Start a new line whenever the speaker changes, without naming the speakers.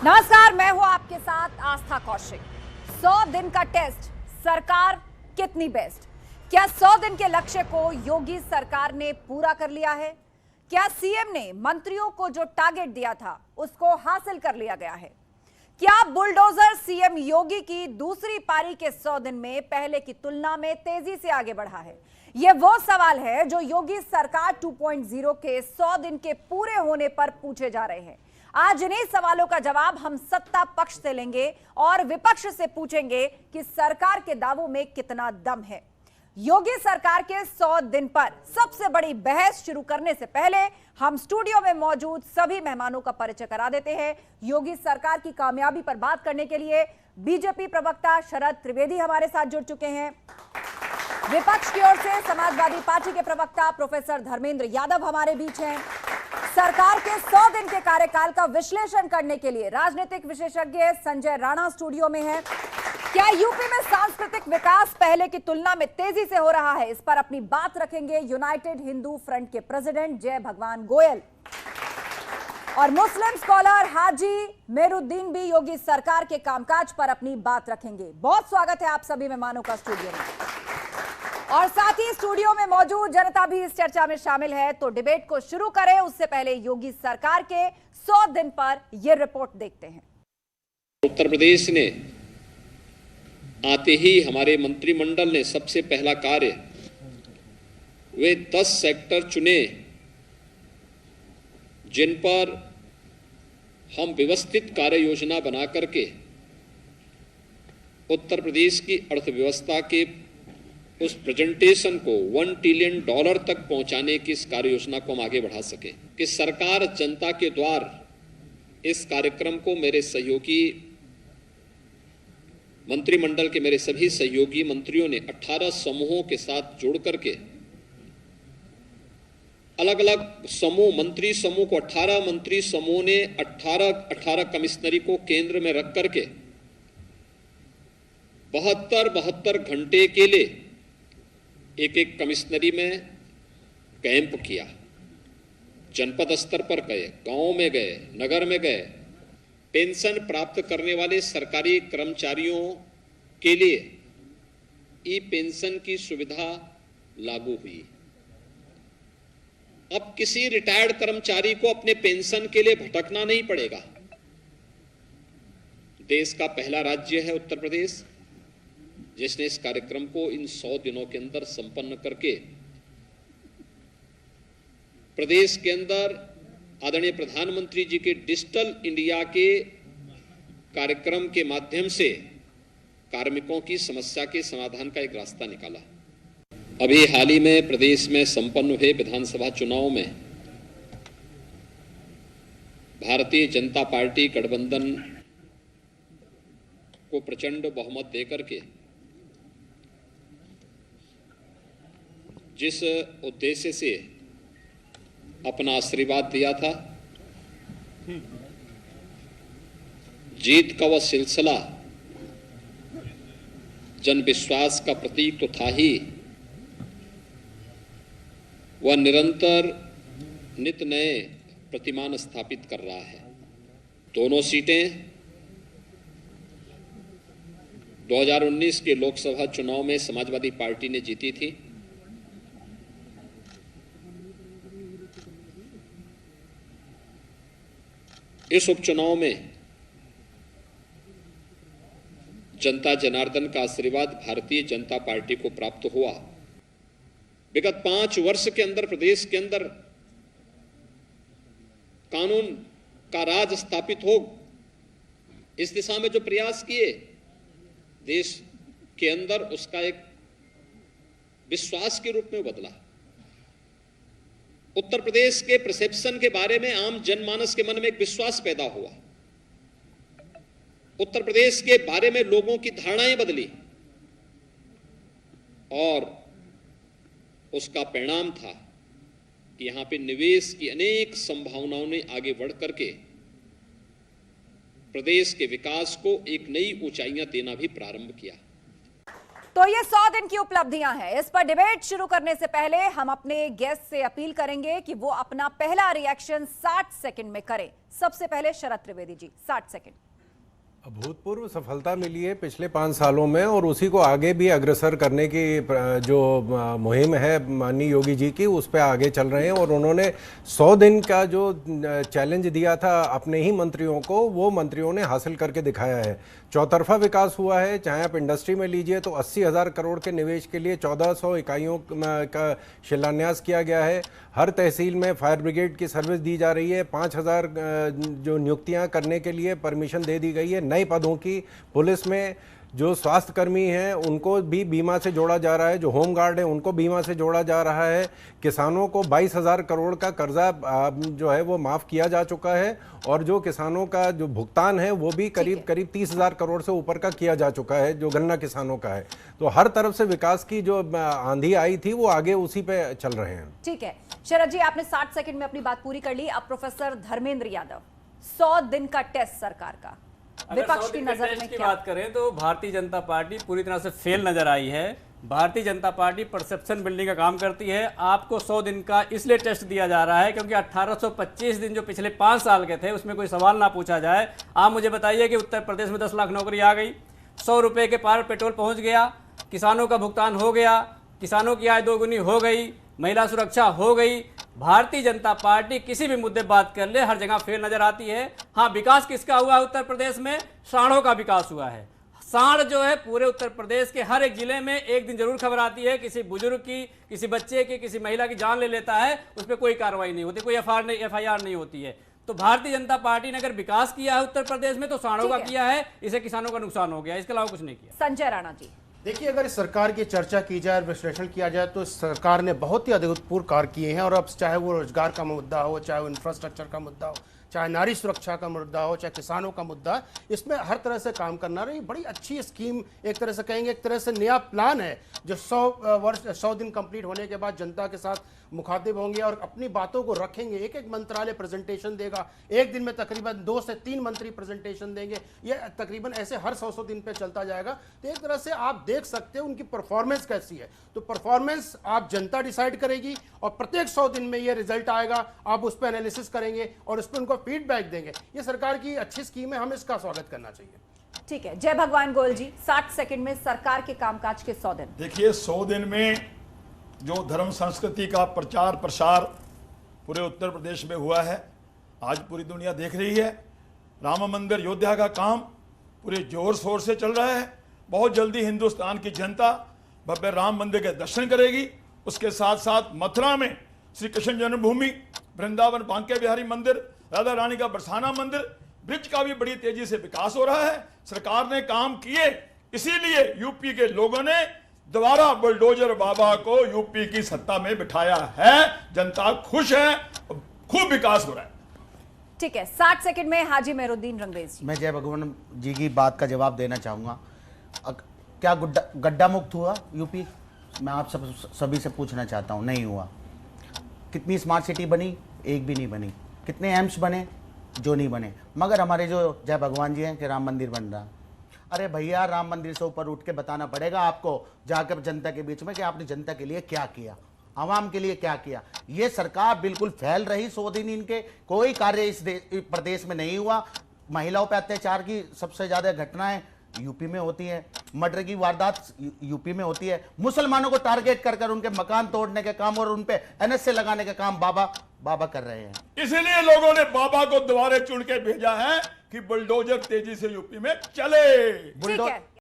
नमस्कार, मैं हूं आपके साथ आस्था कौशिक। 100 दिन का टेस्ट, सरकार कितनी बेस्ट? क्या 100 दिन के लक्ष्य को योगी सरकार ने पूरा कर लिया है? क्या सीएम ने मंत्रियों को जो टारगेट दिया था उसको हासिल कर लिया गया है? क्या बुलडोजर सीएम योगी की दूसरी पारी के 100 दिन में पहले की तुलना में तेजी से आगे बढ़ा है? यह वो सवाल है जो योगी सरकार 2.0 के 100 दिन के पूरे होने पर पूछे जा रहे हैं। आज इन्हीं सवालों का जवाब हम सत्ता पक्ष से लेंगे और विपक्ष से पूछेंगे कि सरकार के दावों में कितना दम है। योगी सरकार के 100 दिन पर सबसे बड़ी बहस शुरू करने से पहले हम स्टूडियो में मौजूद सभी मेहमानों का परिचय करा देते हैं। योगी सरकार की कामयाबी पर बात करने के लिए बीजेपी प्रवक्ता शरद त्रिवेदी हमारे साथ जुड़ चुके हैं। विपक्ष की ओर से समाजवादी पार्टी के प्रवक्ता प्रोफेसर धर्मेंद्र यादव हमारे बीच हैं। सरकार के 100 दिन के कार्यकाल का विश्लेषण करने के लिए राजनीतिक विशेषज्ञ संजय राणा स्टूडियो में हैं। क्या यूपी में सांस्कृतिक विकास पहले की तुलना में तेजी से हो रहा है? इस पर अपनी बात रखेंगे यूनाइटेड हिंदू फ्रंट के प्रेसिडेंट जय भगवान गोयल। और मुस्लिम स्कॉलर हाजी मेहरुद्दीन भी योगी सरकार के कामकाज पर अपनी बात रखेंगे। बहुत स्वागत है आप सभी मेहमानों का स्टूडियो में। और साथ ही स्टूडियो में मौजूद जनता भी इस चर्चा में शामिल है। तो डिबेट को शुरू करें उससे पहले योगी सरकार के 100 दिन पर यह रिपोर्ट देखते हैं।
उत्तर प्रदेश ने आते ही हमारे मंत्रिमंडल ने सबसे पहला कार्य वे 10 सेक्टर चुने जिन पर हम व्यवस्थित कार्य योजना बना करके उत्तर प्रदेश की अर्थव्यवस्था के उस प्रेजेंटेशन को $1 ट्रिलियन तक पहुंचाने की इस कार्य योजना को हम आगे बढ़ा सके कि सरकार जनता के द्वार इस कार्यक्रम को मेरे सहयोगी मंत्रिमंडल के मेरे सभी सहयोगी मंत्रियों ने 18 समूहों के साथ जोड़ करके अलग अलग समूह मंत्री समूह को 18 मंत्री समूह ने 18 कमिश्नरी को केंद्र में रख करके 72 घंटे के लिए एक कमिश्नरी में कैंप किया। जनपद स्तर पर गए, गांव में गए, नगर में गए। पेंशन प्राप्त करने वाले सरकारी कर्मचारियों के लिए ई पेंशन की सुविधा लागू हुई। अब किसी रिटायर्ड कर्मचारी को अपने पेंशन के लिए भटकना नहीं पड़ेगा। देश का पहला राज्य है उत्तर प्रदेश जिसने इस कार्यक्रम को इन 100 दिनों के अंदर संपन्न करके प्रदेश के अंदर आदरणीय प्रधानमंत्री जी के डिजिटल इंडिया के कार्यक्रम के माध्यम से कार्मिकों की समस्या के समाधान का एक रास्ता निकाला। अभी हाल ही में प्रदेश में संपन्न हुए विधानसभा चुनाव में भारतीय जनता पार्टी गठबंधन को प्रचंड बहुमत देकर के जिस उद्देश्य से अपना आशीर्वाद दिया था, जीत का वह सिलसिला जन विश्वास का प्रतीक तो था ही, वह निरंतर नित नए प्रतिमान स्थापित कर रहा है। दोनों सीटें 2019 के लोकसभा चुनाव में समाजवादी पार्टी ने जीती थी। इस उपचुनाव में जनता जनार्दन का आशीर्वाद भारतीय जनता पार्टी को प्राप्त हुआ। विगत 5 वर्ष के अंदर प्रदेश के अंदर कानून का राज स्थापित हो, इस दिशा में जो प्रयास किए देश के अंदर उसका एक विश्वास के रूप में बदला। उत्तर प्रदेश के परसेप्शन के बारे में आम जनमानस के मन में एक विश्वास पैदा हुआ। उत्तर प्रदेश के बारे में लोगों की धारणाएं बदली और उसका परिणाम था कि यहां पे निवेश की अनेक संभावनाओं ने आगे बढ़ करके प्रदेश के विकास को एक नई ऊंचाइयां देना भी प्रारंभ किया।
तो ये 100 दिन की उपलब्धियां हैं। इस पर डिबेट शुरू करने से पहले हम अपने गेस्ट से अपील करेंगे कि वो अपना पहला रिएक्शन 60 सेकंड में करें। सबसे पहले शरद त्रिवेदी जी, 60 सेकंड।
अभूतपूर्व सफलता मिली है पिछले 5 सालों में और उसी को आगे भी अग्रसर करने की जो मुहिम है माननीय योगी जी की, उस पर आगे चल रहे हैं। और उन्होंने 100 दिन का जो चैलेंज दिया था अपने ही मंत्रियों को, वो मंत्रियों ने हासिल करके दिखाया है। चौतरफा विकास हुआ है। चाहे आप इंडस्ट्री में लीजिए तो 80,000 करोड़ के निवेश के लिए 1400 इकाइयों का शिलान्यास किया गया है। हर तहसील में फायर ब्रिगेड की सर्विस दी जा रही है। 5,000 जो नियुक्तियां करने के लिए परमिशन दे दी गई है। नए पदों की पुलिस में जो स्वास्थ्य कर्मी हैं उनको भी बीमा से जोड़ा जा रहा है। जो होम गार्ड है उनको बीमा से जोड़ा जा रहा है। किसानों को 22,000 करोड़ का कर्जा जो है वो माफ़ किया जा चुका है। और जो किसानों का जो भुगतान है वो भी करीब 30,000 करोड़ से ऊपर का किया जा चुका है, जो गन्ना किसानों का है। तो हर तरफ से विकास की जो आंधी आई थी वो आगे उसी पे चल रहे हैं।
ठीक है शरद जी, आपने 60 सेकंड में अपनी बात पूरी कर ली। अब प्रोफेसर धर्मेंद्र यादव, 100 दिन का टेस्ट सरकार का विपक्ष की नजर में क्या
बात करें तो भारतीय जनता पार्टी पूरी तरह से फेल नजर आई है। Bharatiya Janata party perception building का काम करती है। आपको 100 दिन का इसलिए टेस्ट दिया जा रहा है क्योंकि 1825 दिन जो पिछले 5 साल के थे उसमें कोई सवाल ना पूछा जाए। आप मुझे बताइए कि उत्तर प्रदेश में 10 लाख नौकरी आ गई, 100 रुपए के पार पेट्रोल पहुंच गया, किसानों का भुगतान हो गया, किसानों की आय दोगुनी हो गई, महिला सुरक्षा हो गई। भारतीय जनता पार्टी किसी भी मुद्दे बात कर ले हर जगह फेल नजर आती है। हाँ, विकास किसका हुआ है उत्तर प्रदेश में? सांडों का विकास हुआ है। सांड जो है पूरे उत्तर प्रदेश के हर एक जिले में एक दिन जरूर खबर आती है, किसी बुजुर्ग की, किसी बच्चे की, किसी महिला की जान ले लेता है, उस पर कोई कार्रवाई नहीं होती, कोई FIR नहीं होती है। तो भारतीय जनता पार्टी ने अगर विकास किया है उत्तर प्रदेश में तो सांडों का किया है, इसे किसानों का नुकसान हो गया, इसके अलावा कुछ नहीं किया।
संजय राणा जी,
देखिए, अगर इस सरकार की चर्चा की जाए और विश्लेषण किया जाए तो इस सरकार ने बहुत ही अभूतपूर्व कार्य किए हैं। और अब चाहे वो रोजगार का मुद्दा हो, चाहे वो इंफ्रास्ट्रक्चर का मुद्दा हो, चाहे नारी सुरक्षा का मुद्दा हो, चाहे किसानों का मुद्दा, इसमें हर तरह से काम करना रही। बड़ी अच्छी स्कीम, एक तरह से कहेंगे, एक तरह से नया प्लान है जो 100 दिन कंप्लीट होने के बाद जनता के साथ मुखातिब होंगे और अपनी बातों को रखेंगे। एक एक मंत्रालय प्रेजेंटेशन देगा, एक दिन में तकरीबन 2 से 3 मंत्री प्रेजेंटेशन देंगे। ये तकरीबन ऐसे हर 100 दिन पे चलता जाएगा। तो एक तरह से आप देख सकते हैं उनकी परफॉर्मेंस कैसी है। तो परफॉर्मेंस आप जनता डिसाइड करेगी और प्रत्येक 100 दिन में ये रिजल्ट आएगा, आप उस पर एनालिसिस करेंगे और उस पर उनको फीडबैक देंगे। ये सरकार की अच्छी स्कीम है, हमें इसका स्वागत करना चाहिए।
ठीक है, जय भगवान गोयल जी, 60 सेकंड में सरकार के कामकाज के 100 दिन।
देखिए, 100 दिन में जो धर्म संस्कृति का प्रचार प्रसार पूरे उत्तर प्रदेश में हुआ है, आज पूरी दुनिया देख रही है। राम मंदिर अयोध्या का काम पूरे जोर शोर से चल रहा है। बहुत जल्दी हिंदुस्तान की जनता भव्य राम मंदिर के दर्शन करेगी। उसके साथ साथ मथुरा में श्री कृष्ण जन्मभूमि, वृंदावन बांके बिहारी मंदिर, राधा रानी का बरसाना मंदिर, ब्रिज का भी बड़ी तेजी से विकास हो रहा है। सरकार ने काम किए, इसीलिए यूपी के लोगों ने दोबारा बुलडोजर बाबा को यूपी की सत्ता में बिठाया है। जनता खुश है, खूब विकास हो रहा है।
ठीक है, 60 सेकंड में हाजी मेहरुद्दीन रंगरेज जी।
मैं जय भगवान जी की बात का जवाब देना चाहूँगा। क्या गड्ढा मुक्त हुआ यूपी? मैं आप सभी से पूछना चाहता हूँ, नहीं हुआ। कितनी स्मार्ट सिटी बनी? एक भी नहीं बनी। कितने एम्स बने? जो नहीं बने। मगर हमारे जो जय भगवान जी हैं कि राम मंदिर बन रहा। अरे भैया, राम मंदिर से ऊपर उठ के बताना पड़ेगा आपको जाकर जनता के बीच में कि आपने जनता के लिए क्या किया, आवाम के लिए क्या किया। ये सरकार बिल्कुल फैल रही। 100 दिन इनके कोई कार्य इस प्रदेश में नहीं हुआ। महिलाओं पर अत्याचार की सबसे ज्यादा घटनाएं यूपी में होती है, मर्डर की वारदात यूपी में होती है, मुसलमानों को टारगेट कर उनके मकान तोड़ने के काम और उन पे NSA लगाने के काम बाबा कर रहे हैं।
इसलिए लोगों ने बाबा को दोबारा चुन के भेजा है कि बुलडोजर तेजी से यूपी में चले।
ठीक है।